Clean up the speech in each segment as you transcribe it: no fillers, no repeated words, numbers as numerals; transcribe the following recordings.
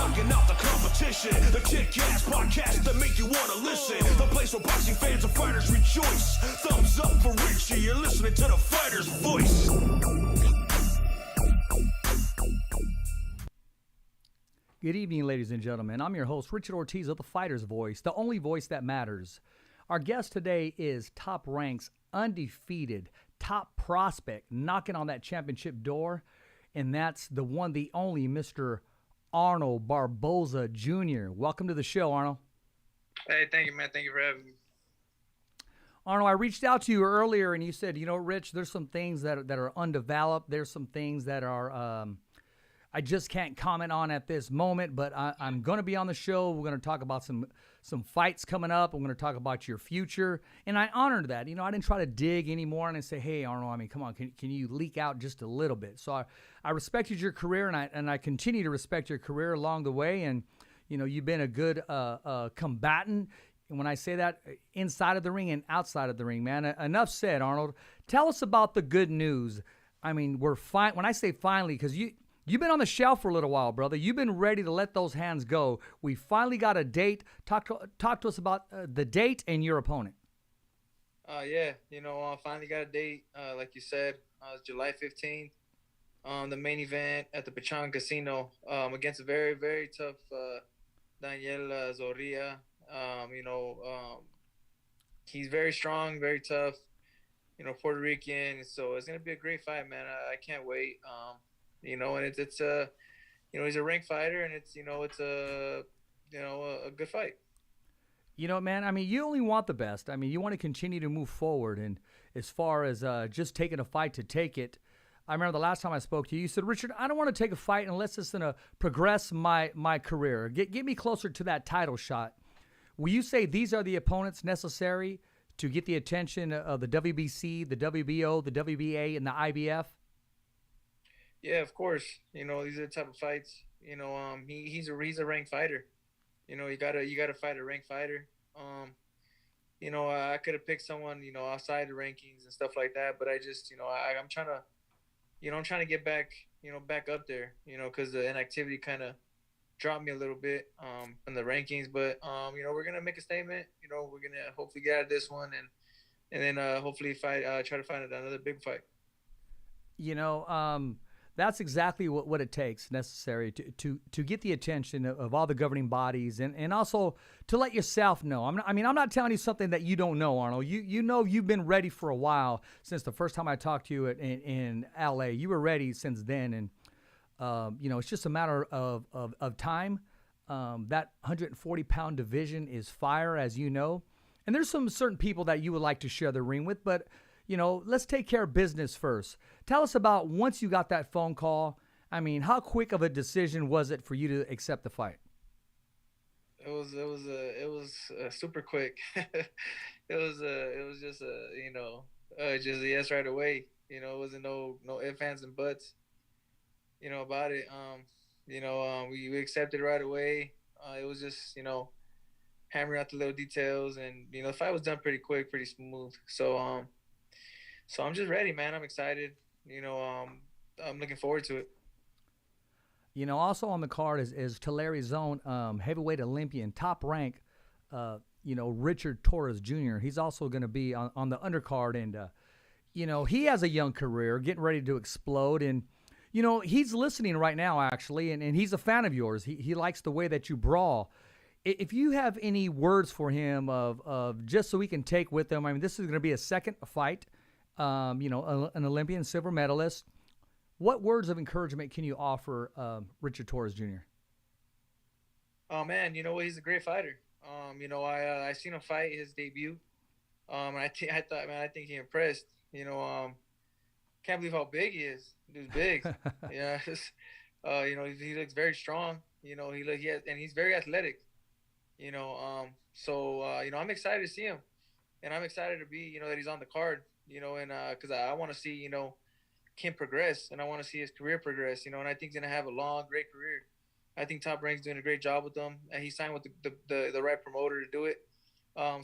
knocking out the competition. The kick-ass podcast that make you want to listen. The place where boxing fans and fighters rejoice. Thumbs up for Richie, you're listening to the fighter's voice. Good evening, ladies and gentlemen. I'm your host, Richard Ortiz of The Fighter's Voice, the only voice that matters. Our guest today is Top Rank's undefeated top prospect knocking on that championship door, and that's the one, the only Mr. Arnold Barboza Jr. Welcome to the show, Arnold. Hey, thank you, man. Thank you for having me. Arnold, I reached out to you earlier, and you said, you know, Rich, there's some things that are undeveloped. There's some things that are I just can't comment on at this moment, but I'm going to be on the show. We're going to talk about some fights coming up. I'm going to talk about your future, and I honored that. You know, I didn't try to dig anymore and say, hey, Arnold, I mean, come on, can you leak out just a little bit? So I respected your career, and I continue to respect your career along the way, and, you know, you've been a good combatant. And when I say that, inside of the ring and outside of the ring, man. Enough said, Arnold. Tell us about the good news. I mean, we're fine. When I say finally, because you've been on the shelf for a little while, brother. You've been ready to let those hands go. We finally got a date. Talk to us about the date and your opponent. Yeah, you know, finally got a date. Like you said, it's July 15th. The main event at the Pachang Casino against a very, very tough Daniel Zorrilla. You know, he's very strong, very tough. You know, Puerto Rican. So it's gonna be a great fight, man. I can't wait. You know, and it's a, you know, he's a ranked fighter, and it's, you know, it's a, you know, a good fight. You know, man, I mean, you only want the best. I mean, you want to continue to move forward. And as far as just taking a fight to take it, I remember the last time I spoke to you, you said, Richard, I don't want to take a fight unless it's going to progress my career. Get me closer to that title shot. Will you say these are the opponents necessary to get the attention of the WBC, the WBO, the WBA, and the IBF? Yeah, of course. You know, these are the type of fights. You know, he's a ranked fighter. You know, you gotta fight a ranked fighter. You know, I could have picked someone, you know, outside the rankings and stuff like that, but I just, you know, I'm trying to get back, you know, back up there, you know, because the inactivity kind of dropped me a little bit in the rankings. But you know, we're gonna make a statement. You know, we're gonna hopefully get out of this one and then hopefully try to find another big fight. You know, that's exactly what it takes necessary to get the attention of all the governing bodies and also to let yourself know. I'm not telling you something that you don't know, Arnold. You know you've been ready for a while since the first time I talked to you in L.A. You were ready since then, and you know, it's just a matter of time. That 140-pound division is fire, as you know, and there's some certain people that you would like to share the ring with, but you know, let's take care of business first. Tell us about once you got that phone call. I mean, how quick of a decision was it for you to accept the fight? It was super quick. it was just you know, just a yes right away. You know, it wasn't no ifs, ands, and buts, you know, about it. You know, we accepted right away. It was just, you know, hammering out the little details, and you know, the fight was done pretty quick, pretty smooth. So So I'm just ready, man. I'm excited. You know, I'm looking forward to it. You know, also on the card is Tulsa's own heavyweight Olympian, top rank, you know, Richard Torres Jr. He's also going to be on the undercard, and, you know, he has a young career getting ready to explode. And, you know, he's listening right now, actually, and he's a fan of yours. He likes the way that you brawl. If you have any words for him of just so we can take with him, I mean, this is going to be a second fight. You know, an Olympian silver medalist. What words of encouragement can you offer Richard Torres Jr.? Oh man, you know what? He's a great fighter. You know, I seen him fight his debut. And I thought, man, I think he impressed. You know, can't believe how big he is. Dude's big. Yeah. You know, he looks very strong. You know, and he's very athletic. You know, so you know, I'm excited to see him, and I'm excited to be, you know, that he's on the card. You know, and because I want to see, you know, him progress, and I want to see his career progress, you know, and I think he's going to have a long, great career. I think Top Rank's doing a great job with him, and he signed with the right promoter to do it. Man,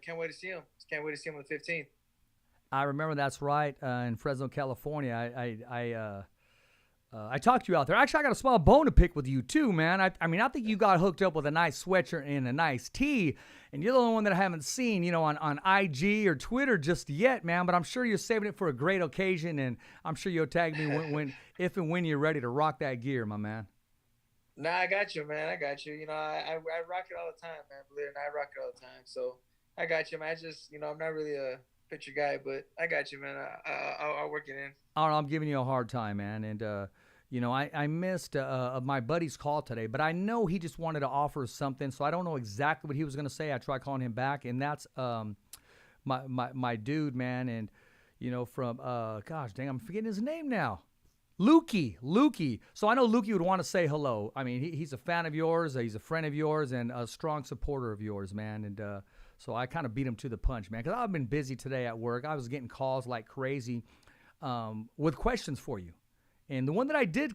can't wait to see him. Can't wait to see him on the 15th. I remember that's right, in Fresno, California. I talked to you out there. Actually, I got a small bone to pick with you too, man. I mean, I think you got hooked up with a nice sweatshirt and a nice tee, and you're the only one that I haven't seen, on IG or Twitter just yet, man. But I'm sure you're saving it for a great occasion, and I'm sure you'll tag me if and when you're ready to rock that gear, my man. Nah, I got you, man. I got you. I rock it all the time, man. Believe it or not, I rock it all the time. So I got you, man. I just, I'm not really a picture guy, but I got you, man. I'll work it in. Oh, I'm giving you a hard time, man. And, I missed my buddy's call today, but I know he just wanted to offer something, so I don't know exactly what he was going to say. I tried calling him back, and that's my dude, man. And, from, gosh dang, I'm forgetting his name now. Lukey. So I know Lukey would want to say hello. I mean, he's a fan of yours. He's a friend of yours and a strong supporter of yours, man. And so I kind of beat him to the punch, man, because I've been busy today at work. I was getting calls like crazy with questions for you. And the one that I did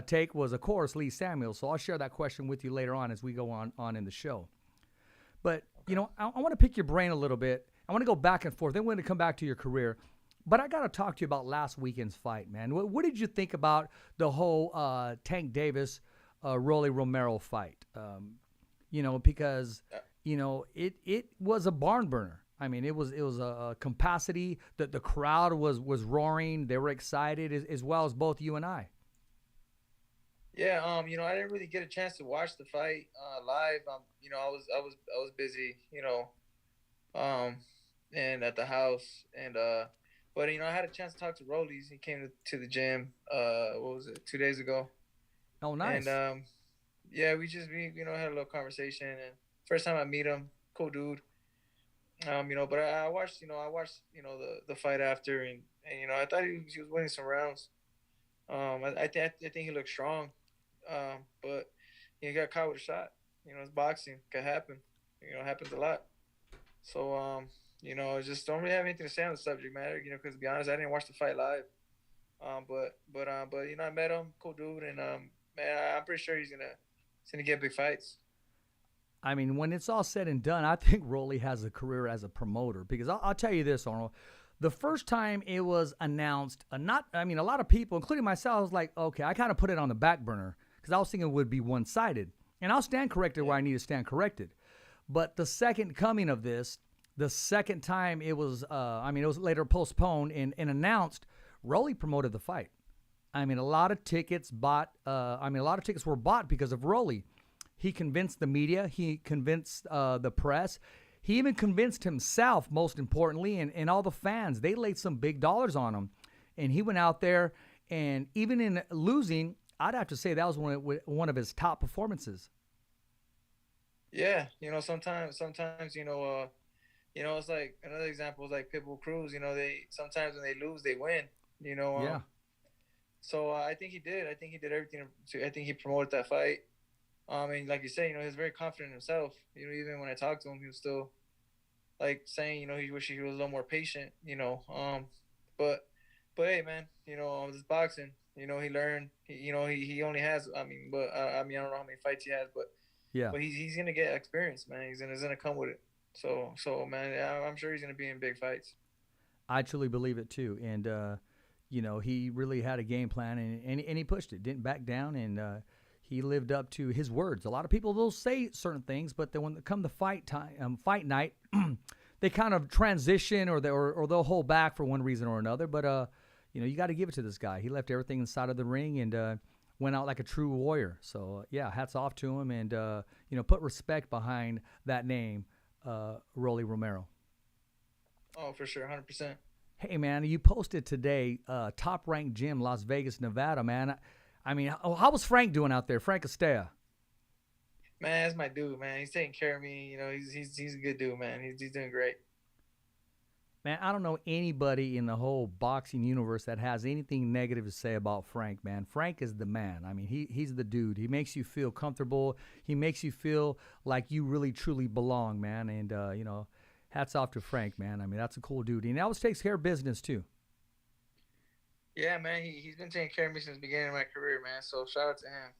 take was, of course, Lee Samuels. So I'll share that question with you later on as we go on in the show. But, I want to pick your brain a little bit. I want to go back and forth. Then we're going to come back to your career. But I got to talk to you about last weekend's fight, man. What did you think about the whole Tank Davis, Rolly Romero fight? Because, it was a barn burner. I mean, it was a capacity that the crowd was roaring. They were excited as well as both you and I. Yeah, I didn't really get a chance to watch the fight live. I was busy, and at the house, and but I had a chance to talk to Rollies. He came to the gym. What was it? 2 days ago. Oh, nice. And yeah, we had a little conversation. And first time I meet him, cool dude. But I watched the fight after, and I thought he was winning some rounds. I think he looked strong, but he got caught with a shot. It's boxing, could happen. It happens a lot. So just don't really have anything to say on the subject matter. Because to be honest, I didn't watch the fight live. But I met him, cool dude, and man, I'm pretty sure he's gonna get big fights. I mean, when it's all said and done, I think Rolly has a career as a promoter. Because I'll tell you this, Arnold. The first time it was announced, a lot of people, including myself, I was like, okay, I kind of put it on the back burner because I was thinking it would be one-sided. And I'll stand corrected where I need to stand corrected. But the second coming of this, the second time it was, it was later postponed and announced, Rolly promoted the fight. I mean, a lot of tickets were bought because of Rolly. He convinced the media. He convinced the press. He even convinced himself, most importantly, and all the fans. They laid some big dollars on him. And he went out there, and even in losing, I'd have to say that was one of his top performances. Yeah, sometimes, it's like another example is like Pitbull Cruz. They sometimes when they lose, they win. Yeah. So I think he did. I think he did everything. I think he promoted that fight. And like you say, he was very confident in himself. Even when I talked to him, he was still like saying, he wished he was a little more patient. But hey, man, this boxing. He learned. He only has. I don't know how many fights he has, but yeah. But he's gonna get experience, man. He's gonna come with it. So man, I'm sure he's gonna be in big fights. I truly believe it too, and he really had a game plan, and he pushed it, didn't back down, and he lived up to his words. A lot of people will say certain things, but then when it come to fight night, they kind of transition or they'll hold back for one reason or another. But you got to give it to this guy. He left everything inside of the ring and went out like a true warrior. So yeah, hats off to him, and put respect behind that name, Rolly Romero. Oh, for sure, 100%. Hey man, you posted today, Top Ranked Gym, Las Vegas, Nevada, man. How was Frank doing out there, Frank Estea? Man, that's my dude, man. He's taking care of me. He's a good dude, man. He's doing great. Man, I don't know anybody in the whole boxing universe that has anything negative to say about Frank, man. Frank is the man. He's the dude. He makes you feel comfortable. He makes you feel like you really, truly belong, man. And, hats off to Frank, man. That's a cool dude. And he always takes care of business, too. Yeah, man, he's been taking care of me since the beginning of my career, man. So shout out to him.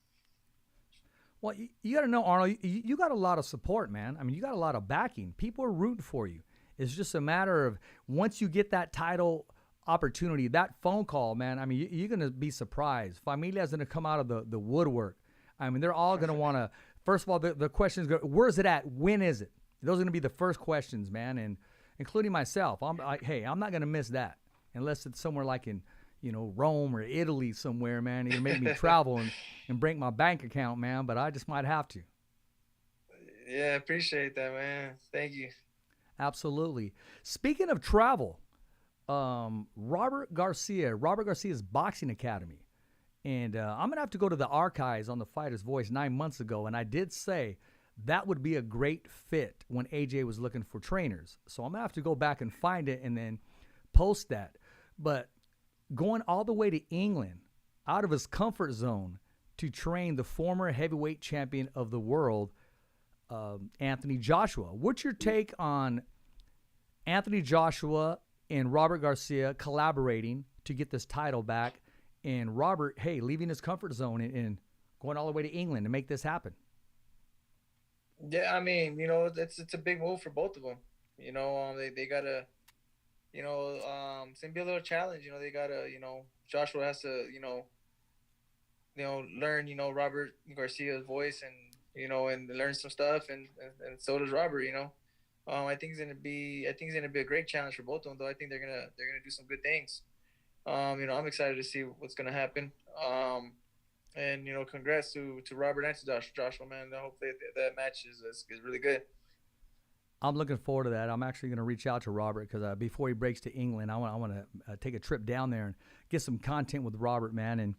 Well, you got to know, Arnold, you got a lot of support, man. You got a lot of backing. People are rooting for you. It's just a matter of once you get that title opportunity, that phone call, man, I mean, you're going to be surprised. Familia's going to come out of the woodwork. I mean, they're all going to want to, first of all, the questions go, where is it at? When is it? Those are going to be the first questions, man, and including myself. I'm like, hey, I'm not going to miss that unless it's somewhere like in, Rome or Italy somewhere, man. It'll make me travel and break my bank account, man, but I just might have to. Yeah, appreciate that, man. Thank you. Absolutely. Speaking of travel, Robert Garcia's Boxing Academy. And I'm going to have to go to the archives on the Fighter's Voice 9 months ago, and I did say that would be a great fit when AJ was looking for trainers. So I'm going to have to go back and find it and then post that. But going all the way to England, out of his comfort zone, to train the former heavyweight champion of the world, Anthony Joshua. What's your take on Anthony Joshua and Robert Garcia collaborating to get this title back, and Robert, hey, leaving his comfort zone and going all the way to England to make this happen? Yeah, I mean, it's a big move for both of them. They gotta, it's gonna be a little challenge. They gotta, Joshua has to, learn, Robert Garcia's voice and learn some stuff, and so does Robert. I think it's gonna be a great challenge for both of them. Though I think they're gonna do some good things. I'm excited to see what's gonna happen. And congrats to Robert and to Joshua, man. Hopefully that match is really good. I'm looking forward to that. I'm actually going to reach out to Robert because before he breaks to England, I want to take a trip down there and get some content with Robert, man. And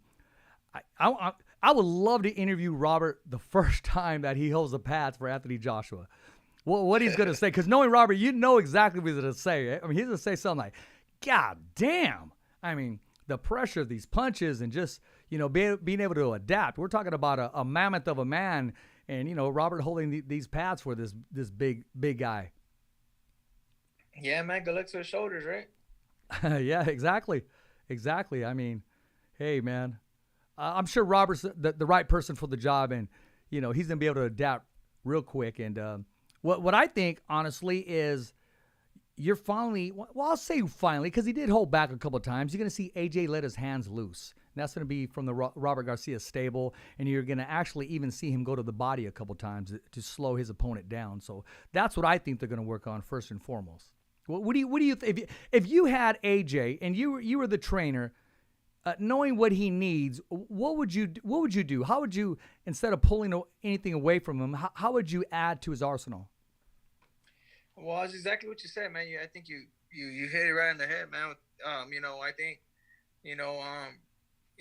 I would love to interview Robert the first time that he holds the pads for Anthony Joshua. What he's going to say, because knowing Robert, you know exactly what he's going to say. I mean, he's going to say something like, God damn. I mean, the pressure of these punches and just, being able to adapt. We're talking about a mammoth of a man, and, Robert holding these pads for this big guy. Yeah, man, good luck to his shoulders, right? Yeah, exactly. I mean, hey, man, I'm sure Robert's the right person for the job, and, he's going to be able to adapt real quick. And what I think, honestly, is you're finally, well, I'll say finally, because he did hold back a couple of times. You're going to see AJ let his hands loose. And that's going to be from the Robert Garcia stable, and you're going to actually even see him go to the body a couple of times to slow his opponent down. So that's what I think they're going to work on first and foremost. What do you if you had AJ and you were the trainer, knowing what he needs, what would you do? How would you, instead of pulling anything away from him, how would you add to his arsenal? Well, that's exactly what you said, man. I think you hit it right in the head, man. I think,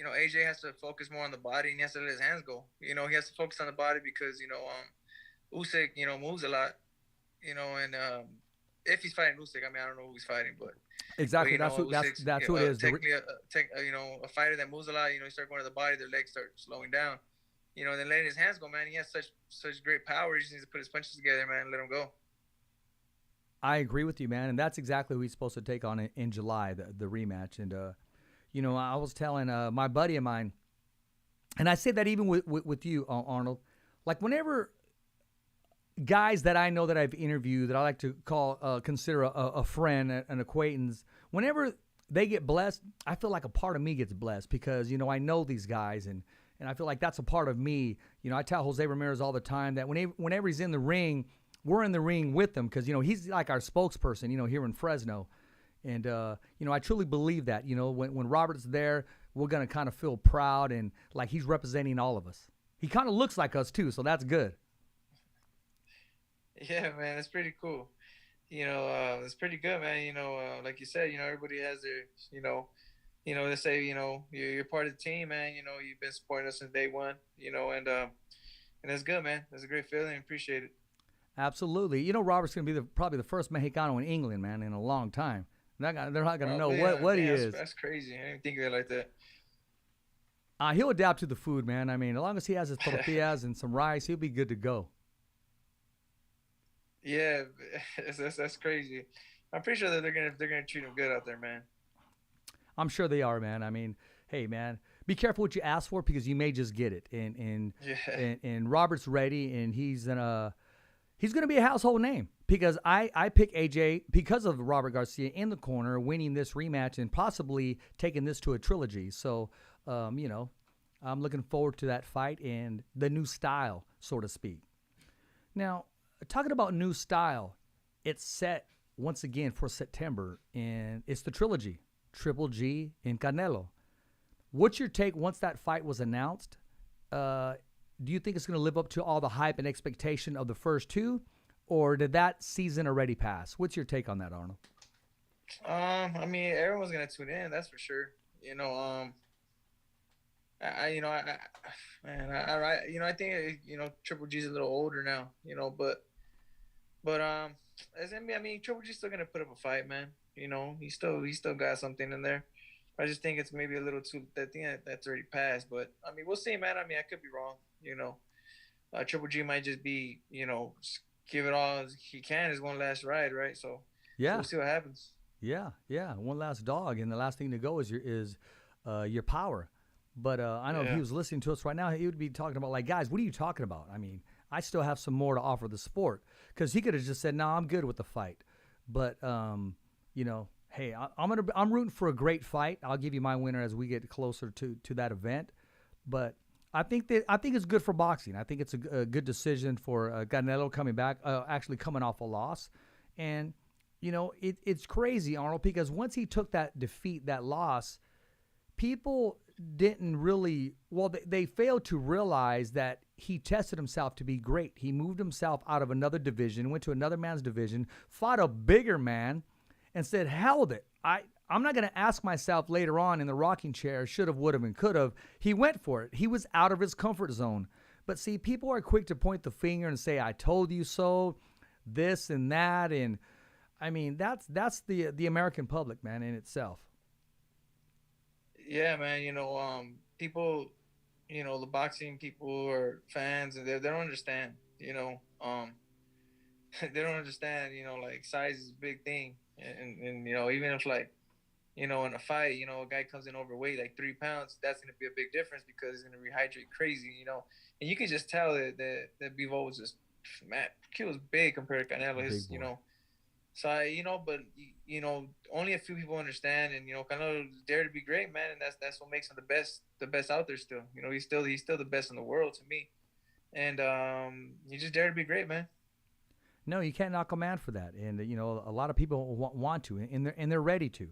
AJ has to focus more on the body, and he has to let his hands go. He has to focus on the body because, Usyk, moves a lot, and if he's fighting Usyk, I mean, I don't know who he's fighting, but exactly, that's who it is. Technically, a fighter that moves a lot, you start going to the body, their legs start slowing down, and then letting his hands go, man. He has such great power. He just needs to put his punches together, man, and let him go. I agree with you, man, and that's exactly who he's supposed to take on in July, the rematch. And I was telling my buddy of mine, and I say that even with you, Arnold, like whenever guys that I know that I've interviewed that I like to consider a friend, an acquaintance, whenever they get blessed, I feel like a part of me gets blessed because, I know these guys, and I feel like that's a part of me. I tell Jose Ramirez all the time that whenever he's in the ring, we're in the ring with him because, he's like our spokesperson, here in Fresno. And, I truly believe that, when Robert's there, we're going to kind of feel proud and like he's representing all of us. He kind of looks like us too, so that's good. Yeah, man, it's pretty cool. It's pretty good, man. Like you said, everybody has their, they say, you're part of the team, man. You've been supporting us since day one, and it's good, man. It's a great feeling. Appreciate it. Absolutely. Robert's going to be probably the first Mexicano in England, man, in a long time. They're not going to know what he is. That's crazy. I didn't think of it like that. He'll adapt to the food, man. I mean, as long as he has his tortillas and some rice, he'll be good to go. Yeah, that's crazy. I'm pretty sure that they're gonna treat him good out there, man. I'm sure they are, man. I mean, hey, man, be careful what you ask for because you may just get it. And Robert's ready, and he's he's going to be a household name because I pick AJ because of Robert Garcia in the corner, winning this rematch and possibly taking this to a trilogy. So, you know, I'm looking forward to that fight and the new style, so to speak. Now, talking about new style, it's set once again for September, and it's the trilogy, Triple G and Canelo. What's your take once that fight was announced? Do you think it's going to live up to all the hype and expectation of the first two, or did that season already pass? What's your take on that, Arnold? I mean, everyone's gonna tune in, that's for sure. You know, I think Triple G's a little older now, as I mean, Triple G's still gonna put up a fight, man. You know, he still got something in there. I just think it's maybe a little too. I think that's already passed, but I mean, we'll see, man. I mean, I could be wrong. You know, Triple G might just be, give it all he can as one last ride, right? So yeah, we'll see what happens. Yeah, one last dog, and the last thing to go is your power. But I know if he was listening to us right now, he would be talking about, like, guys, what are you talking about? I mean, I still have some more to offer the sport, because he could have just said, no, I'm good with the fight. But hey, I'm rooting for a great fight. I'll give you my winner as we get closer to that event. But I think it's good for boxing. I think it's a good decision for Canelo coming back, actually coming off a loss, and it's crazy, Arnold, because once he took that defeat, that loss, people didn't really, they failed to realize that he tested himself to be great. He moved himself out of another division, went to another man's division, fought a bigger man, and said, hell with it. I'm not going to ask myself later on in the rocking chair, should have, would have, and could have. He went for it. He was out of his comfort zone. But see, people are quick to point the finger and say, I told you so, this and that. And I mean, that's the American public, man, in itself. Yeah, man. People, the boxing people or fans, they don't understand. They don't understand. Like, size is a big thing, and even if, like, in a fight, a guy comes in overweight, like 3 pounds, that's gonna be a big difference because he's gonna rehydrate crazy. And you can just tell that Bivol was just, man, he was big compared to Canelo. So but only a few people understand, and Canelo dare to be great, man, and that's what makes him the best out there still. He's still the best in the world to me, and he just dare to be great, man. No, you can't knock a man for that, and a lot of people want to, and they're ready to.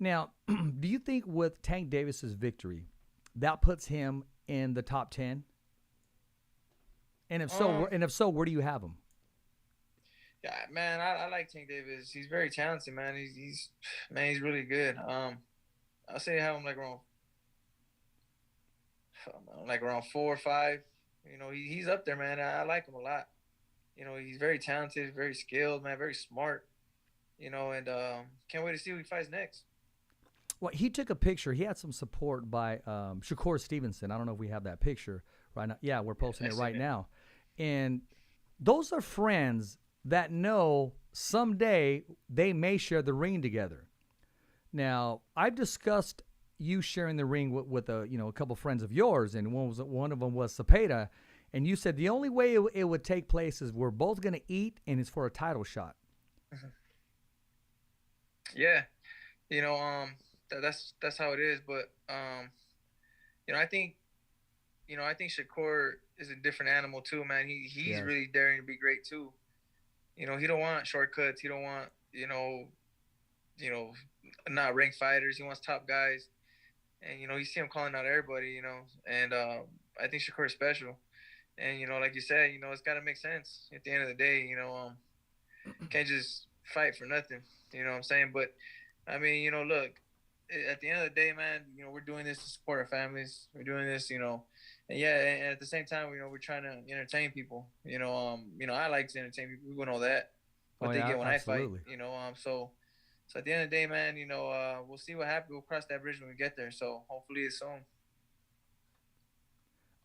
Now, do you think with Tank Davis's victory, that puts him in the top 10? And if so, where do you have him? Yeah, man, I like Tank Davis. He's very talented, man. He's really good. I'll say I have him like around 4 or 5. He's up there, man. I like him a lot. He's very talented, very skilled, man, very smart. And can't wait to see who he fights next. Well, he took a picture. He had some support by Shakur Stevenson. I don't know if we have that picture right now. Yeah, we're posting it right now. And those are friends that know someday they may share the ring together. Now, I've discussed you sharing the ring with a couple friends of yours, and one of them was Cepeda, and you said the only way it would take place is we're both going to eat, and it's for a title shot. Yeah, that's how it is. But I think Shakur is a different animal too, man. He's really daring to be great too. He don't want shortcuts. He don't want, not ranked fighters. He wants top guys. And, you see him calling out everybody, and I think Shakur is special. And, like you said, it's got to make sense at the end of the day. Can't just fight for nothing. You know what I'm saying? But, I mean, look, at the end of the day, man, we're doing this to support our families. We're doing this, and at the same time, we're trying to entertain people. I like to entertain people. We know that. What they get when absolutely. I fight, so at the end of the day, man, we'll see what happens. We'll cross that bridge when we get there. So hopefully it's soon.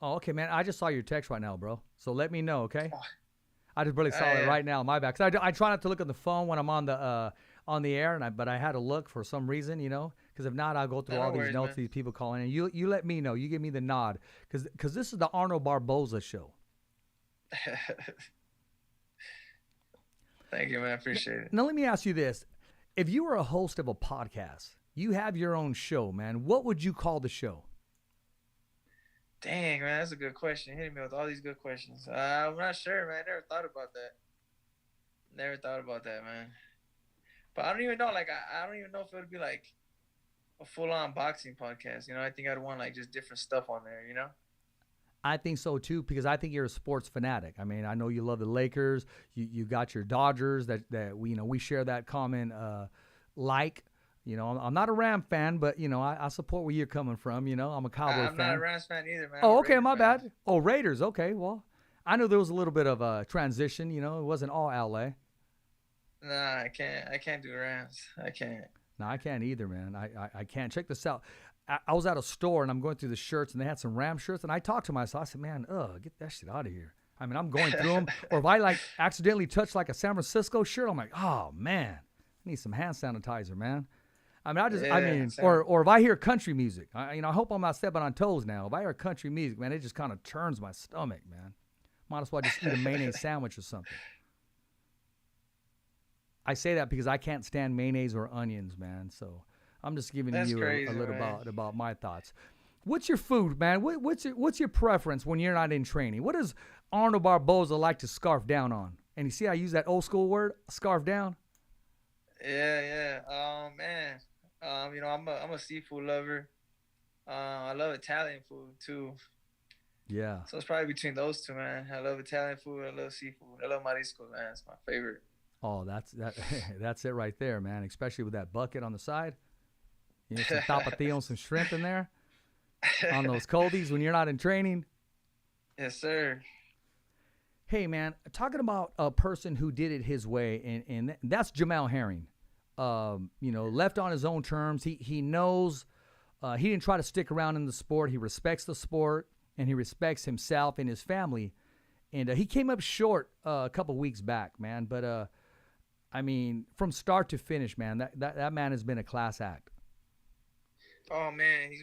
Oh, okay, man. I just saw your text right now, bro. So let me know, okay? I just really saw it right now. My bad. 'Cause I try not to look at the phone when I'm on the air, but I had to look for some reason, because if not, I'll go through all these notes, man. These people calling in. You let me know. You give me the nod, because this is the Arnold Barboza show. Thank you, man. I appreciate it. Now, let me ask you this. If you were a host of a podcast, you have your own show, man, what would you call the show? Dang, man, that's a good question. Hitting me with all these good questions. I'm not sure, man. Never thought about that. Never thought about that, man. But I don't even know. Like, I don't even know if it would be like a full-on boxing podcast. You know, I think I'd want like just different stuff on there. You know. I think so too, because I think you're a sports fanatic. I mean, I know you love the Lakers. You got your Dodgers that we share that common I'm not a Ram fan, but I support where you're coming from. I'm a Cowboy fan. I'm not a Rams fan either, man. Oh, okay, my bad. Oh, Raiders. Okay, well, I know there was a little bit of a transition. It wasn't all LA. Nah, I can't do Rams. I can't. No, I can't either, man. I can't. Check this out. I was at a store, and I'm going through the shirts, and they had some Ram shirts, and I talked to myself. I said, man, get that shit out of here. I mean, I'm going through them. Or if I, accidentally touch, a San Francisco shirt, I'm like, oh, man, I need some hand sanitizer, man. I mean, or if I hear country music, I hope I'm not stepping on toes now. If I hear country music, man, it just kind of turns my stomach, man. Might as well just eat a mayonnaise sandwich or something. I say that because I can't stand mayonnaise or onions, man, so I'm just giving you a little about my thoughts. What's your food, man? What's your preference when you're not in training? What does Arnold Barboza like to scarf down on? And you see I use that old school word, scarf down? Yeah. Man. I'm a seafood lover. I love Italian food too. Yeah. So it's probably between those two, man. I love Italian food. I love seafood. I love marisco, man. It's my favorite. Oh, that's it right there, man. Especially with that bucket on the side. Some tapatio and some shrimp in there on those coldies when you're not in training. Yes, sir. Hey, man, talking about a person who did it his way, and that's Jamel Herring. Left on his own terms. He knows he didn't try to stick around in the sport. He respects the sport, and he respects himself and his family. And he came up short a couple weeks back, man. But, from start to finish, man, that man has been a class act. Oh man, I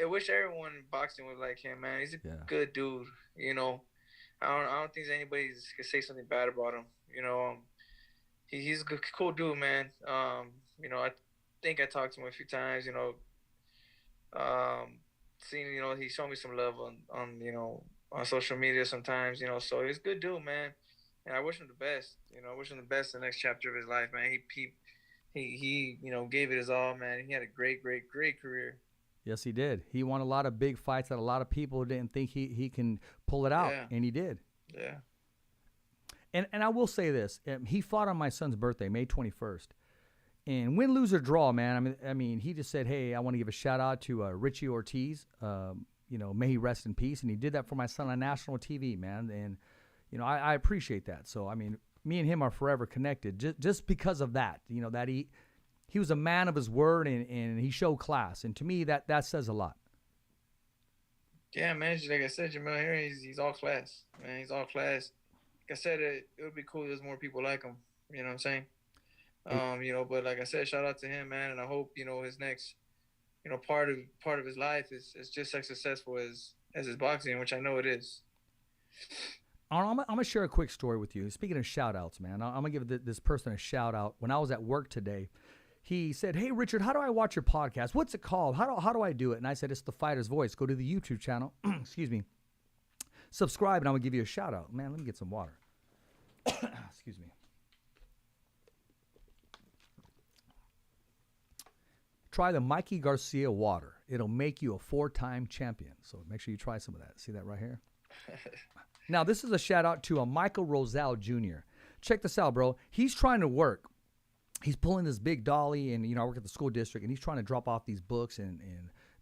wish everyone in boxing was like him, man. He's a good dude. I don't think anybody could say something bad about him. He's a good, cool dude, man. I think I talked to him a few times. He showed me some love on social media sometimes. So he's a good dude, man. And I wish him the best. I wish him the best in the next chapter of his life, man. He gave it his all, man. He had a great career. Yes, he did. He won a lot of big fights that a lot of people didn't think he can pull it out, and he did. Yeah. And I will say this: he fought on my son's birthday, May 21st, and win, lose or draw, man. I mean, he just said, "Hey, I want to give a shout out to Richie Ortiz. May he rest in peace." And he did that for my son on national TV, man. And I appreciate that. So me and him are forever connected just because of that. That he was a man of his word and he showed class. And to me, that says a lot. Yeah, man. Like I said, Jamel here, he's all class, man. He's all class. Like I said, it would be cool if there's more people like him. You know what I'm saying? But like I said, shout out to him, man. And I hope, his next, part of his life is just as successful as his boxing, which I know it is. I'm going to share a quick story with you. Speaking of shout-outs, man, I'm going to give this person a shout-out. When I was at work today, he said, "Hey, Richard, how do I watch your podcast? What's it called? How do I do it?" And I said, "It's The Fighter's Voice. Go to the YouTube channel. Excuse me. Subscribe, and I'm going to give you a shout-out." Man, let me get some water. Excuse me. Try the Mikey Garcia water. It'll make you a 4-time champion. So make sure you try some of that. See that right here? Now, this is a shout-out to a Michael Rosal Jr. Check this out, bro. He's trying to work. He's pulling this big dolly, and, I work at the school district, and he's trying to drop off these books and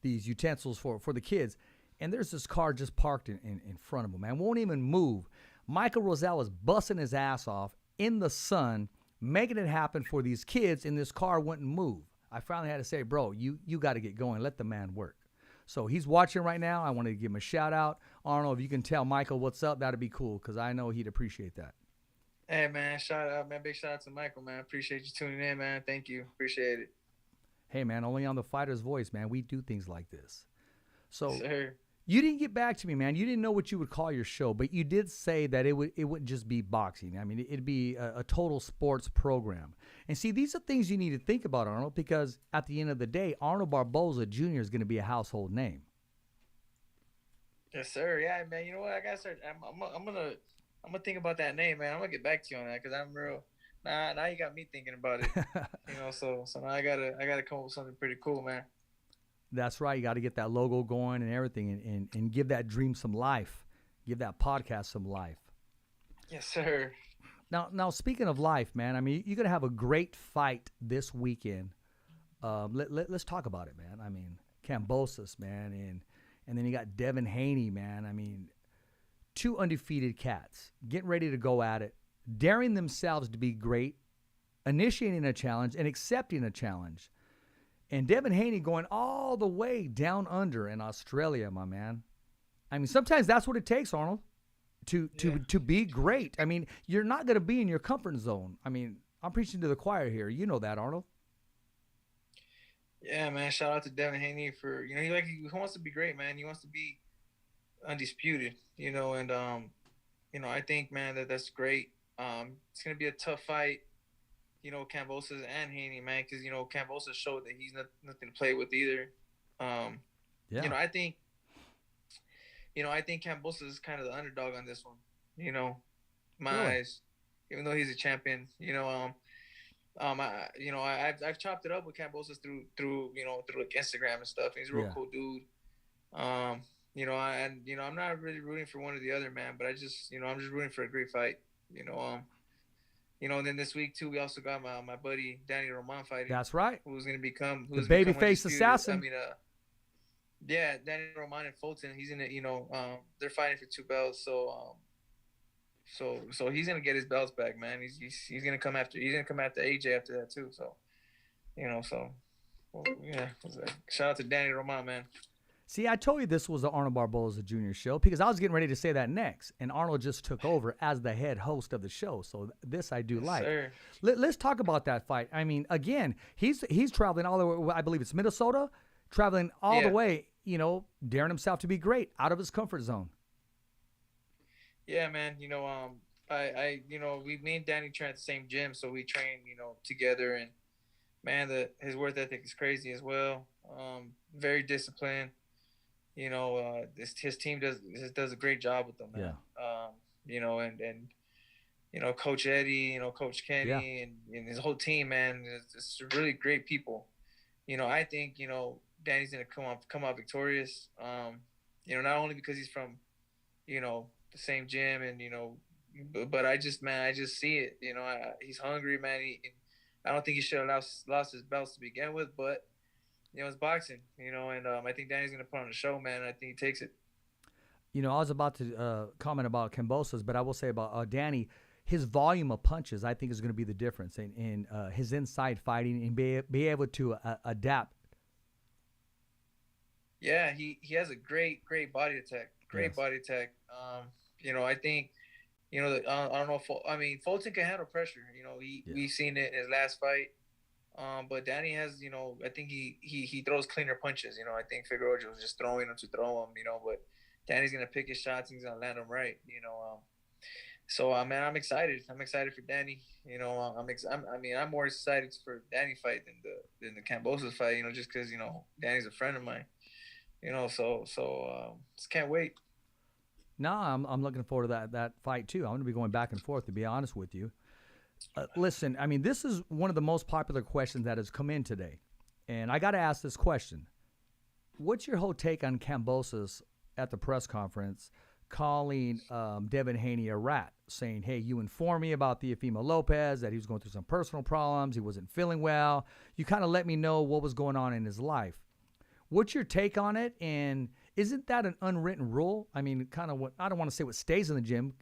these utensils for the kids. And there's this car just parked in front of him, man. Won't even move. Michael Rosal is busting his ass off in the sun, making it happen for these kids, and this car wouldn't move. I finally had to say, bro, you got to get going. Let the man work. So he's watching right now. I wanted to give him a shout out. Arnold, if you can tell Michael what's up, that'd be cool because I know he'd appreciate that. Hey, man, shout out, man. Big shout out to Michael, man. Appreciate you tuning in, man. Thank you. Appreciate it. Hey, man, only on The Fighter's Voice, man. We do things like this. So sir. You didn't get back to me, man. You didn't know what you would call your show, but you did say that it wouldn't just be boxing. I mean, it'd be a total sports program. And see, these are things you need to think about, Arnold, because at the end of the day, Arnold Barboza Jr. is going to be a household name. Yes, sir. Yeah, man. You know what? I gotta start. I'm gonna think about that name, man. I'm gonna get back to you on that because I'm real. Now you got me thinking about it. So now I gotta come up with something pretty cool, man. That's right. You got to get that logo going and everything, and give that dream some life. Give that podcast some life. Yes, sir. Now, speaking of life, man, I mean, you're going to have a great fight this weekend. Let's talk about it, man. I mean, Kambosos, man, and then you got Devin Haney, man. I mean, two undefeated cats getting ready to go at it, daring themselves to be great, initiating a challenge and accepting a challenge. And Devin Haney going all the way down under in Australia, my man. I mean, sometimes that's what it takes, Arnold, to be great. I mean, you're not going to be in your comfort zone. I mean, I'm preaching to the choir here. You know that, Arnold. Yeah, man. Shout out to Devin Haney for, he wants to be great, man. He wants to be undisputed, and I think, man, that's great. It's going to be a tough fight. Kambosos and Haney, man, because, Kambosos showed that he's nothing to play with either. I think Kambosos is kind of the underdog on this one, my eyes, even though he's a champion, I've chopped it up with Kambosos through like Instagram and stuff. He's a real cool dude. I'm not really rooting for one or the other, man, but I'm just rooting for a great fight, and then this week too, we also got my buddy Danny Roman fighting. That's right. Who's going to become the babyface assassin? I mean, Danny Roman and Fulton. He's in it. They're fighting for 2 belts. So he's going to get his belts back, man. He's going to come after. He's going to come after AJ after that too. So, shout out to Danny Roman, man. See, I told you this was the Arnold Barboza Jr. show because I was getting ready to say that next, and Arnold just took over as the head host of the show. So this I do like. Sir. Let's talk about that fight. I mean, again, he's traveling all the way. I believe it's Minnesota, traveling all the way. Daring himself to be great out of his comfort zone. Yeah, man. Me and Danny train at the same gym, so we train, together, and man, his work ethic is crazy as well. Very disciplined. His team does a great job with them, man. Yeah. Coach Eddie, Coach Kenny, and his whole team, man, it's really great people. I think Danny's gonna come out victorious. Not only because he's from, the same gym, and but I just see it. He's hungry, man. I don't think he should have lost his belts to begin with, but. It's boxing, and I think Danny's going to put on a show, man. And I think he takes it. I was about to comment about Kambosos, but I will say about Danny, his volume of punches, I think, is going to be the difference in his inside fighting and be able to adapt. Yeah, he has a great body attack. Body attack. I think, I don't know. Fulton can handle pressure. We've seen it in his last fight. But Danny has, I think he throws cleaner punches. I think Figueroa was just throwing them to throw them, but Danny's going to pick his shots and he's going to land them right, So, man, I'm excited. I'm excited for Danny. I'm more excited for Danny fight than the Kambosos fight, just because, Danny's a friend of mine, so just can't wait. No, I'm looking forward to that fight too. I'm going to be going back and forth, to be honest with you. Listen, I mean, this is one of the most popular questions that has come in today. And I got to ask this question. What's your whole take on Kambosos at the press conference calling Devin Haney a rat, saying, hey, you informed me about the Teofimo Lopez, that he was going through some personal problems, he wasn't feeling well. You kind of let me know what was going on in his life. What's your take on it? And isn't that an unwritten rule? I mean, kind of what, I don't want to say what stays in the gym,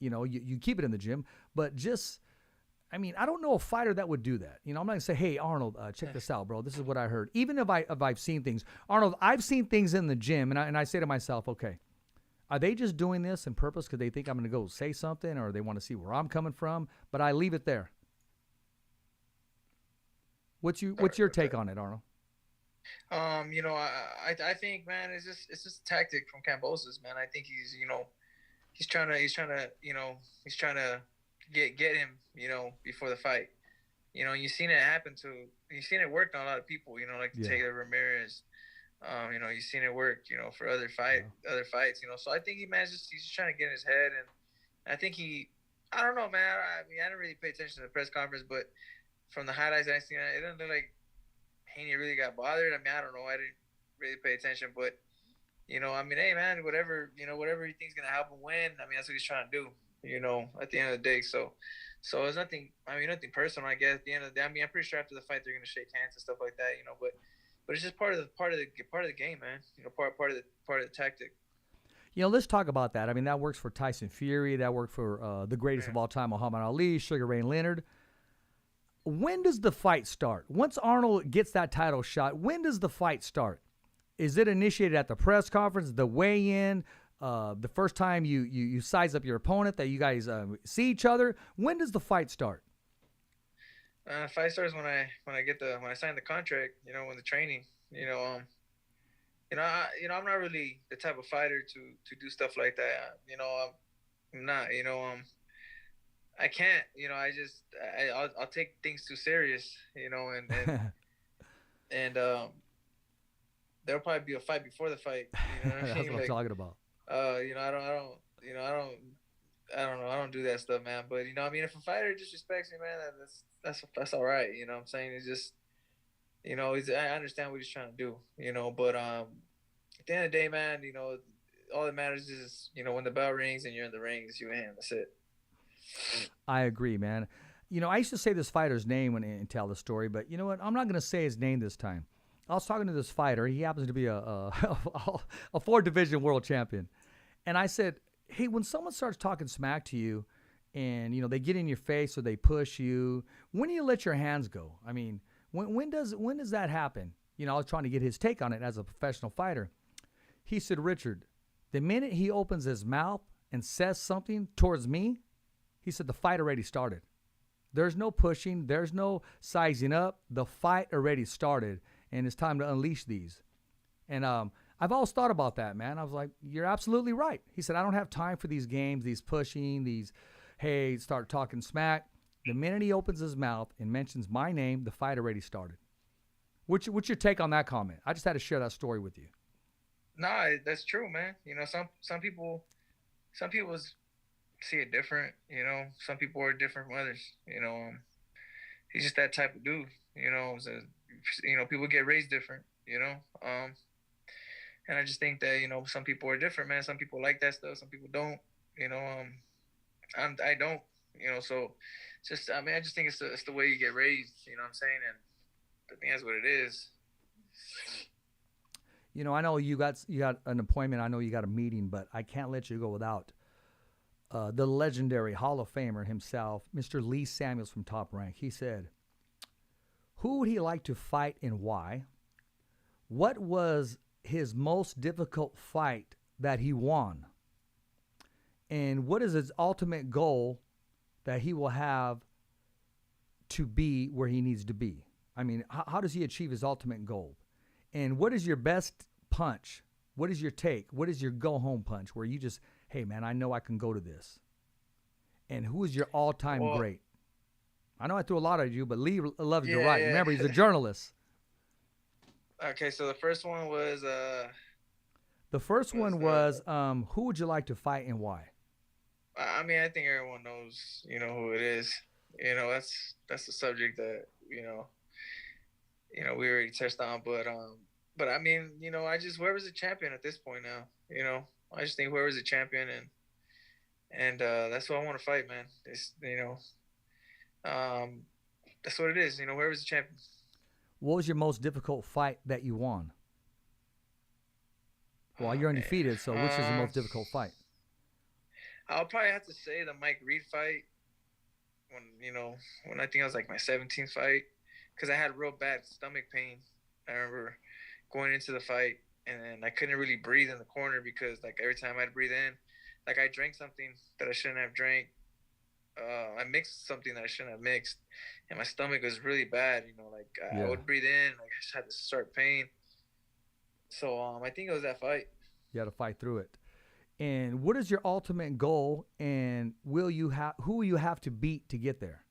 you keep it in the gym, but just, I mean, I don't know a fighter that would do that. I'm not going to say, hey, Arnold, check this out, bro. This is what I heard. Even if I've seen things. Arnold, I've seen things in the gym, and I say to myself, okay, are they just doing this on purpose because they think I'm going to go say something or they want to see where I'm coming from? But I leave it there. What's your take on it, Arnold? You know, I think, man, it's just a tactic from Cambosa's, man. I think he's, you know, he's trying to get him, you know, before the fight. You know, you've seen it work on a lot of people, you know, like Yeah. Taylor Ramirez. You know, you've seen it work, you know, for Yeah. other fights, you know. So I think he's just trying to get in his head, and I think I don't know, man. I mean, I didn't really pay attention to the press conference, but from the highlights I seen, it didn't look like Haney really got bothered. I mean, I don't know. I didn't really pay attention, but you know, I mean, hey, man, whatever he thinks gonna help him win. I mean, that's what he's trying to do. You know, at the end of the day, so it's nothing. I mean, nothing personal. I guess at the end of the day, I mean, I'm pretty sure after the fight they're gonna shake hands and stuff like that. You know, but it's just part of the game, man. You know, part of the tactic. You know, let's talk about that. I mean, that works for Tyson Fury. That worked for the greatest Yeah. of all time, Muhammad Ali, Sugar Ray Leonard. When does the fight start? Once Arnold gets that title shot, when does the fight start? Is it initiated at the press conference, the weigh-in, the first time you size up your opponent, that you guys see each other? When does the fight start? Fight starts when I sign the contract. You know, when the training. I'm not really the type of fighter to do stuff like that. I'm not. I can't. I'll take things too serious. And there'll probably be a fight before the fight. You know what I That's mean? what I'm talking about. I don't know. I don't do that stuff, man. But I mean, if a fighter disrespects me, man, that's all right. You know what I'm saying? It's just, I understand what he's trying to do. But at the end of the day, man, all that matters is, when the bell rings and you're in the ring, it's you and him. That's it. I agree, man. You know, I used to say this fighter's name and tell the story, but you know what? I'm not going to say his name this time. I was talking to this fighter. He happens to be a four-division world champion. And I said, hey, when someone starts talking smack to you and, they get in your face or they push you, when do you let your hands go? I mean, when does that happen? I was trying to get his take on it as a professional fighter. He said, Richard, the minute he opens his mouth and says something towards me, he said the fight already started. There's no pushing. There's no sizing up. The fight already started, and it's time to unleash these. And I've always thought about that, man. I was like, you're absolutely right. He said, I don't have time for these games, these pushing, these, hey, start talking smack. The minute he opens his mouth and mentions my name, the fight already started. What's your take on that comment? I just had to share that story with you. Nah, that's true, man. Some people see it different. Some people are different from others. He's just that type of dude. So, people get raised different. And I just think that some people are different, man. Some people like that stuff. Some people don't. I don't. So just I mean, I just think it's the way you get raised. You know what I'm saying? And I think that's what it is. I know you got an appointment. I know you got a meeting, but I can't let you go without the legendary Hall of Famer himself, Mr. Lee Samuels from Top Rank. He said, who would he like to fight and why? What was his most difficult fight that he won? And what is his ultimate goal that he will have to be where he needs to be? I mean, how does he achieve his ultimate goal? And what is your best punch? What is your take? What is your go-home punch where you just, hey, man, I know I can go to this? And who is your all-time great? I know I threw a lot at you, but Lee loves to write. Yeah. Remember, he's a journalist. Okay, so the first one was who would you like to fight and why? I mean, I think everyone knows, who it is. That's the subject that we already touched on. But I mean, I just whoever's a champion at this point now. I just think whoever's a champion and that's what I want to fight, man. It's that's what it is. Whoever's a champion. What was your most difficult fight that you won? Well, you're undefeated, so which is the most difficult fight? I'll probably have to say the Mike Reed fight when I think I was like my 17th fight, because I had real bad stomach pain. I remember going into the fight and I couldn't really breathe in the corner because like every time I'd breathe in, like I drank something that I shouldn't have drank, I mixed something that I shouldn't have mixed, and my stomach was really bad. Like I Yeah. would breathe in, like I just had to start pain. So I think it was that fight. You had to fight through it. And what is your ultimate goal? And who will you have to beat to get there?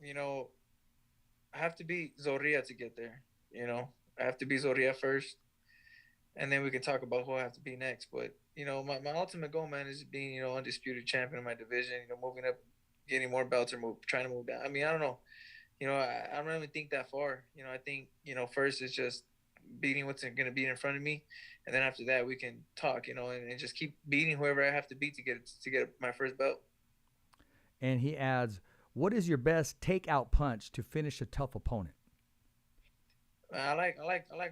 I have to beat Zorrilla to get there. I have to beat Zorrilla first, and then we can talk about who I have to beat next. But my ultimate goal, man, is being undisputed champion of my division. Moving up, getting more belts, or trying to move down. I mean, I don't know. I don't even think that far. I think first is just beating what's going to be in front of me, and then after that we can talk. And just keep beating whoever I have to beat to get my first belt. And he adds, what is your best takeout punch to finish a tough opponent? I like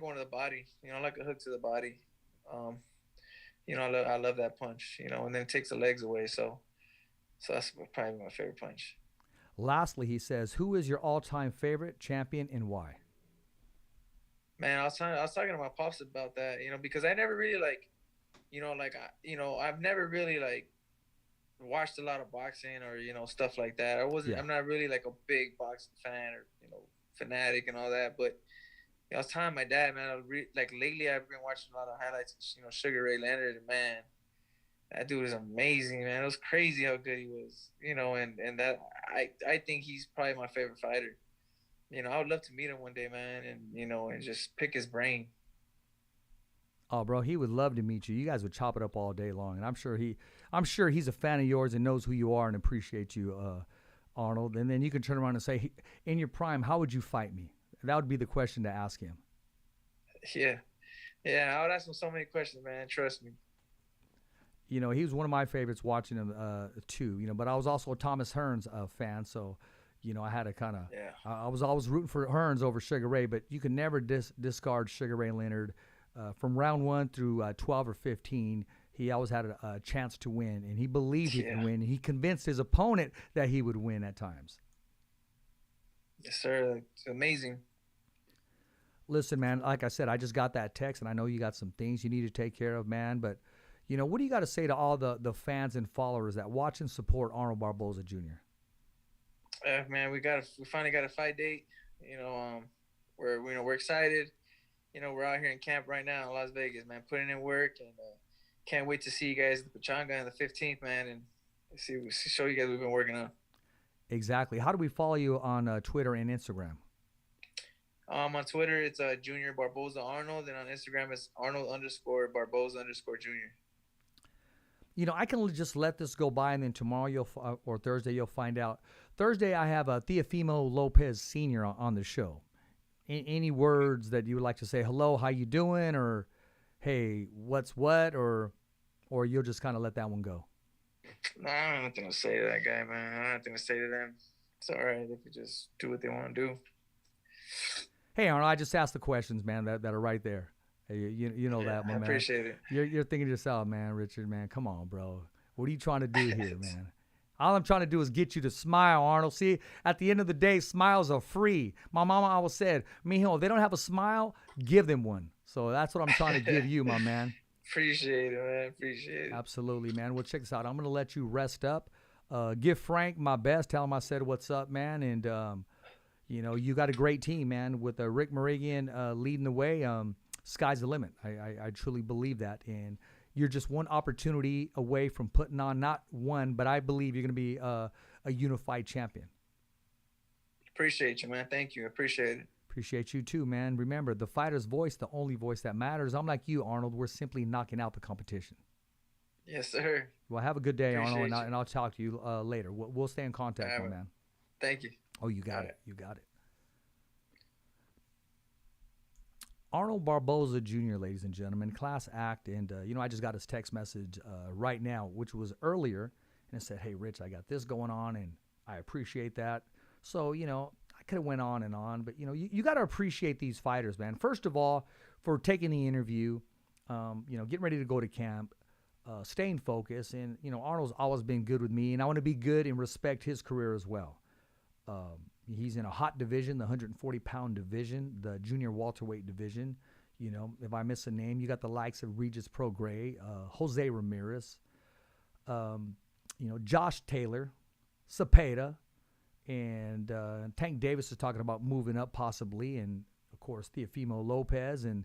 going to the body. I like a hook to the body. I love that punch. And then it takes the legs away. So that's probably my favorite punch. Lastly, he says, who is your all-time favorite champion and why? Man, I was talking to my pops about that. Because I never really I've never really watched a lot of boxing or stuff like that. I'm not really like a big boxing fan or fanatic and all that. But I was telling my dad, man, lately I've been watching a lot of highlights of Sugar Ray Leonard, and man, that dude is amazing, man. It was crazy how good he was, and that I think he's probably my favorite fighter. I would love to meet him one day, man, and just pick his brain. Oh, bro, he would love to meet you. You guys would chop it up all day long, and I'm sure he's a fan of yours and knows who you are and appreciates you, Arnold. And then you can turn around and say, in your prime, how would you fight me? That would be the question to ask him. Yeah, I would ask him so many questions, man. Trust me. He was one of my favorites watching him too. But I was also a Thomas Hearns fan, so I had to kind of. Yeah. I was always rooting for Hearns over Sugar Ray, but you can never discard Sugar Ray Leonard. From round 1 through 12 or 15, he always had a chance to win, and he believed he could win. He convinced his opponent that he would win at times. Yes, sir. It's amazing. Listen, man, like I said, I just got that text, and I know you got some things you need to take care of, man. But, what do you got to say to all the fans and followers that watch and support Arnold Barboza Jr.? Man, we finally got a fight date. We're excited. We're out here in camp right now in Las Vegas, man, putting in work, and can't wait to see you guys at the Pachanga on the 15th, man, and show you guys what we've been working on. Exactly. How do we follow you on Twitter and Instagram? On Twitter, it's Junior Barboza Arnold, and on Instagram, it's Arnold_Barboza_Jr. I can just let this go by, and then tomorrow or Thursday you'll find out. Thursday, I have Teofimo Lopez Sr. on the show. Any words that you would like to say? Hello, how you doing? Or, hey, what's what? Or you'll just kind of let that one go? Nah, I don't have nothing to say to that guy, man. I don't have nothing to say to them. It's all right. They can just do what they want to do. Hey, Arnold, I just asked the questions, man, that are right there. Hey, you know that, my man. I appreciate it. You're thinking to yourself, man, Richard, man, come on, bro. What are you trying to do here, man? All I'm trying to do is get you to smile, Arnold. See, at the end of the day, smiles are free. My mama always said, mijo, if they don't have a smile, give them one. So that's what I'm trying to give you, my man. Appreciate it, man. Appreciate it. Absolutely, man. Well, check this out. I'm going to let you rest up. Give Frank my best. Tell him I said what's up, man. And, you got a great team, man, with Rick Morigian leading the way. Sky's the limit. I truly believe that. And you're just one opportunity away from putting on not one, but I believe you're going to be a unified champion. Appreciate you, man. Thank you. Appreciate it. Appreciate you too, man. Remember, the fighter's voice, the only voice that matters. I'm like you, Arnold. We're simply knocking out the competition. Yes, sir. Well, have a good day, Appreciate Arnold, you. and I'll talk to you later. We'll stay in contact, my man. Thank you. Oh, you got it. You got it. Arnold Barboza Jr., ladies and gentlemen, class act. And, I just got his text message right now, which was earlier. And it said, hey, Rich, I got this going on, and I appreciate that. So, I could have went on and on. But, you got to appreciate these fighters, man. First of all, for taking the interview, getting ready to go to camp, staying focused. And, Arnold's always been good with me, and I want to be good and respect his career as well. He's in a hot division, the 140-pound division, the junior welterweight division. If I miss a name, you got the likes of Regis Prograis, Jose Ramirez, Josh Taylor, Cepeda, and Tank Davis is talking about moving up possibly, and of course Teofimo Lopez and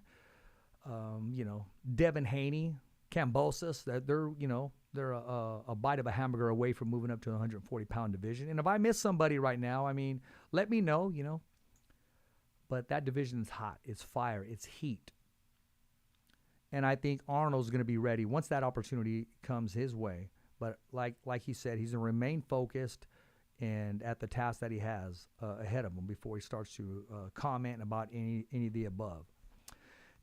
Devin Haney, Kambosos. That they're a bite of a hamburger away from moving up to the 140-pound division. And if I miss somebody right now, I mean, let me know. But that division is hot. It's fire. It's heat. And I think Arnold's going to be ready once that opportunity comes his way. But like he said, he's going to remain focused and at the task that he has ahead of him before he starts to comment about any of the above.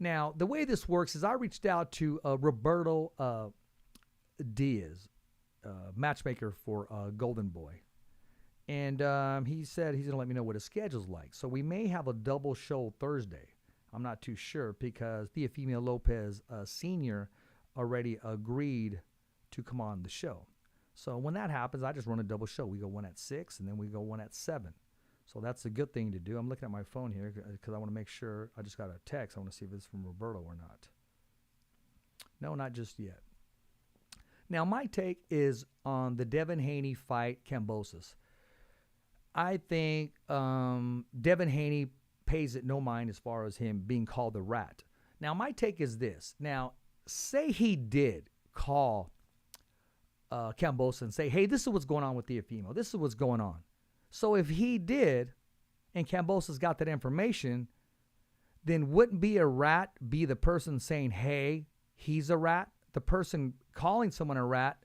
Now, the way this works is I reached out to Roberto Diaz, matchmaker for Golden Boy. And he said he's going to let me know what his schedule's like. So we may have a double show Thursday. I'm not too sure because Teofimo Lopez Sr. already agreed to come on the show. So when that happens, I just run a double show. We go one at 6 and then we go one at 7. So that's a good thing to do. I'm looking at my phone here because I want to make sure. I just got a text. I want to see if it's from Roberto or not. No, not just yet. Now, my take is on the Devin Haney fight, Kambosos. I think Devin Haney pays it no mind as far as him being called the rat. Now, my take is this. Now, say he did call Kambosos and say, hey, this is what's going on with Teofimo. This is what's going on. So if he did and Kambosos got that information, then wouldn't be a rat be the person saying, hey, he's a rat? The person calling someone a rat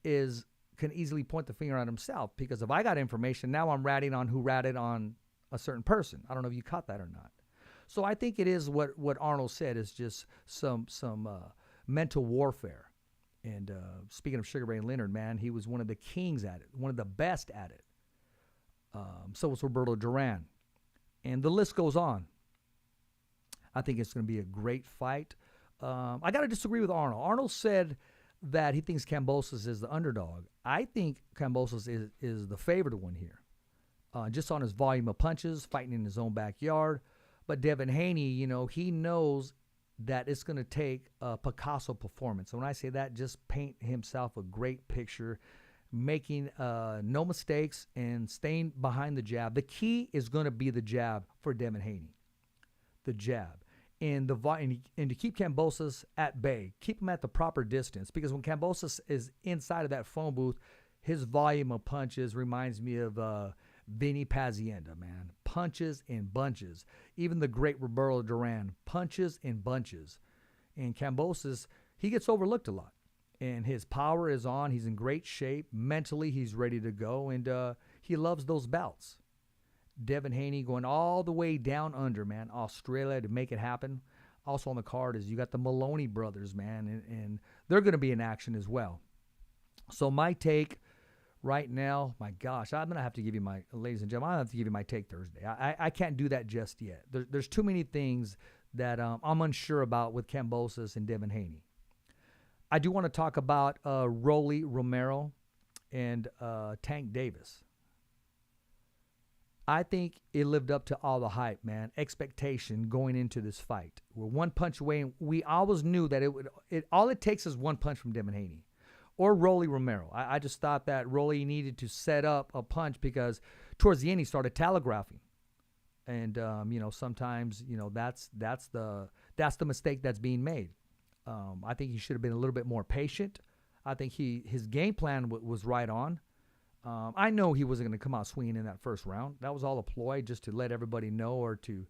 can easily point the finger at himself, because if I got information, now I'm ratting on who ratted on a certain person. I don't know if you caught that or not. So I think it is what Arnold said is just some mental warfare. And speaking of Sugar Ray Leonard, man, he was one of the kings at it, one of the best at it. So was Roberto Duran. And the list goes on. I think it's going to be a great fight. I got to disagree with Arnold. Arnold said that he thinks Kambosos is the underdog. I think Kambosos is the favored one here. Just on his volume of punches, fighting in his own backyard. But Devin Haney, he knows that it's going to take a Picasso performance. So when I say that, just paint himself a great picture, making no mistakes and staying behind the jab. The key is going to be the jab for Devin Haney. The jab. And to keep Kambosos at bay, keep him at the proper distance, because when Kambosos is inside of that phone booth, his volume of punches reminds me of Vinny Pazienda, man. Punches in bunches. Even the great Roberto Duran, punches in bunches. And Kambosos, he gets overlooked a lot. And his power is on. He's in great shape. Mentally, he's ready to go. And he loves those bouts. Devin Haney going all the way down under, man, Australia to make it happen. Also on the card is you got the Maloney brothers, man, and they're going to be in action as well. So my take right now, my gosh, I'm going to have to give you my, ladies and gentlemen, I'm going to have to give you my take Thursday. I can't do that just yet. There's too many things that I'm unsure about with Kambosos and Devin Haney. I do want to talk about Rolly Romero and Tank Davis. I think it lived up to all the hype, man. Expectation going into this fight. We're one punch away, and we always knew that all it takes is one punch from Devin Haney or Rolly Romero. I just thought that Rolly needed to set up a punch because towards the end he started telegraphing. And sometimes, that's the mistake that's being made. I think he should have been a little bit more patient. I think his game plan was right on. I know he wasn't going to come out swinging in that first round. That was all a ploy just to let everybody know or to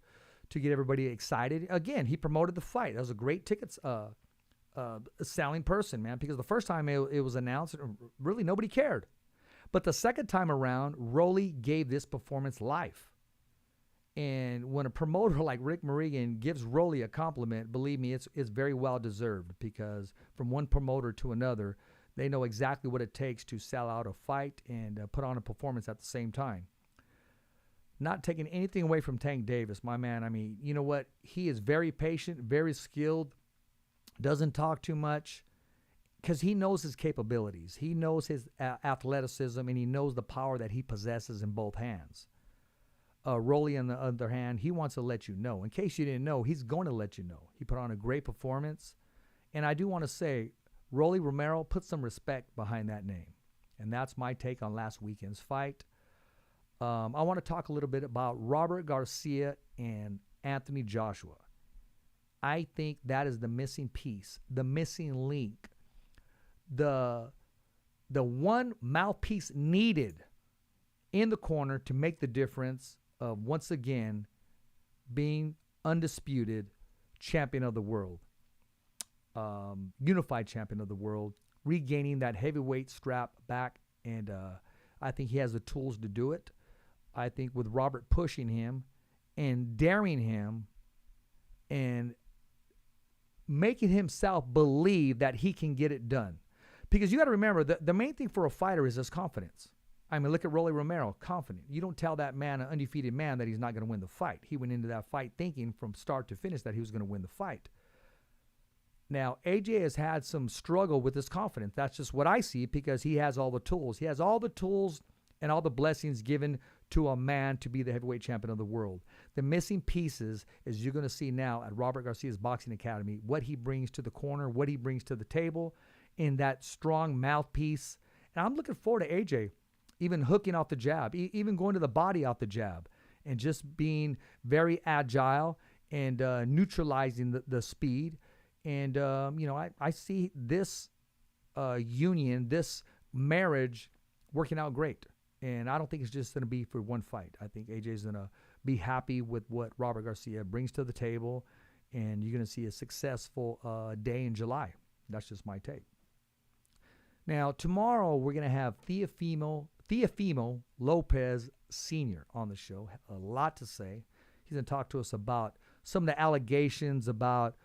get everybody excited. Again, he promoted the fight. That was a great ticket selling person, man, because the first time it was announced, really nobody cared. But the second time around, Rolly gave this performance life. And when a promoter like Rick Morrigan gives Rolly a compliment, believe me, it's very well deserved, because from one promoter to another, they know exactly what it takes to sell out a fight and put on a performance at the same time. Not taking anything away from Tank Davis, my man. I mean, you know what? He is very patient, very skilled, doesn't talk too much, because he knows his capabilities. He knows his athleticism, and he knows the power that he possesses in both hands. Rolly, on the other hand, he wants to let you know. In case you didn't know, he's going to let you know. He put on a great performance. And I do want to say, Rolly Romero, put some respect behind that name. And that's my take on last weekend's fight. I want to talk a little bit about Robert Garcia and Anthony Joshua. I think that is the missing piece, the missing link, the one mouthpiece needed in the corner to make the difference of, once again, being undisputed champion of the world, unified champion of the world, regaining that heavyweight strap back. And I think he has the tools to do it. I think with Robert pushing him and daring him and making himself believe that he can get it done. Because you got to remember, the main thing for a fighter is his confidence. I mean, look at Rolly Romero, confident. You don't tell that man, an undefeated man, that he's not going to win the fight. He went into that fight thinking from start to finish that he was going to win the fight. Now, AJ has had some struggle with his confidence. That's just what I see, because he has all the tools. He has all the tools and all the blessings given to a man to be the heavyweight champion of the world. The missing pieces is you're going to see now at Robert Garcia's Boxing Academy, what he brings to the corner, what he brings to the table in that strong mouthpiece. And I'm looking forward to AJ even hooking off the jab, even going to the body off the jab, and just being very agile and neutralizing the speed. And, I see this union, this marriage working out great. And I don't think it's just going to be for one fight. I think AJ's going to be happy with what Robert Garcia brings to the table, and you're going to see a successful day in July. That's just my take. Now, tomorrow we're going to have Teofimo Lopez Sr. on the show. A lot to say. He's going to talk to us about some of the allegations about,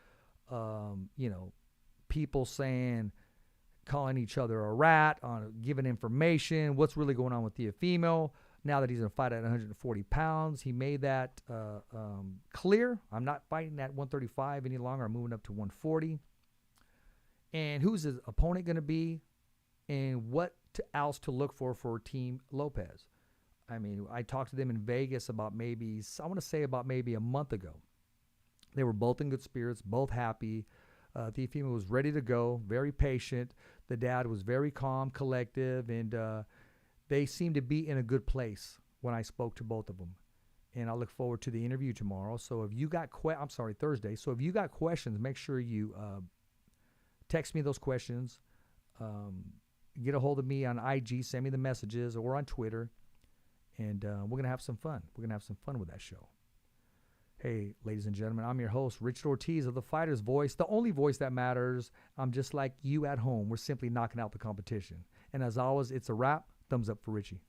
people calling each other a rat, on giving information, what's really going on with Teofimo. Now that he's going to fight at 140 pounds, he made that clear. I'm not fighting at 135 any longer. I'm moving up to 140. And who's his opponent going to be, and what else to look for Team Lopez. I mean, I talked to them in Vegas about maybe a month ago. They were both in good spirits, both happy. Teofimo was ready to go, very patient. The dad was very calm, collective, and they seemed to be in a good place when I spoke to both of them. And I look forward to the interview tomorrow. So if you got Thursday. So if you got questions, make sure you text me those questions. Get a hold of me on IG, send me the messages, or on Twitter, and we're going to have some fun. We're going to have some fun with that show. Hey, ladies and gentlemen, I'm your host, Richard Ortiz of The Fighter's Voice, the only voice that matters. I'm just like you at home. We're simply knocking out the competition. And as always, it's a wrap. Thumbs up for Richie.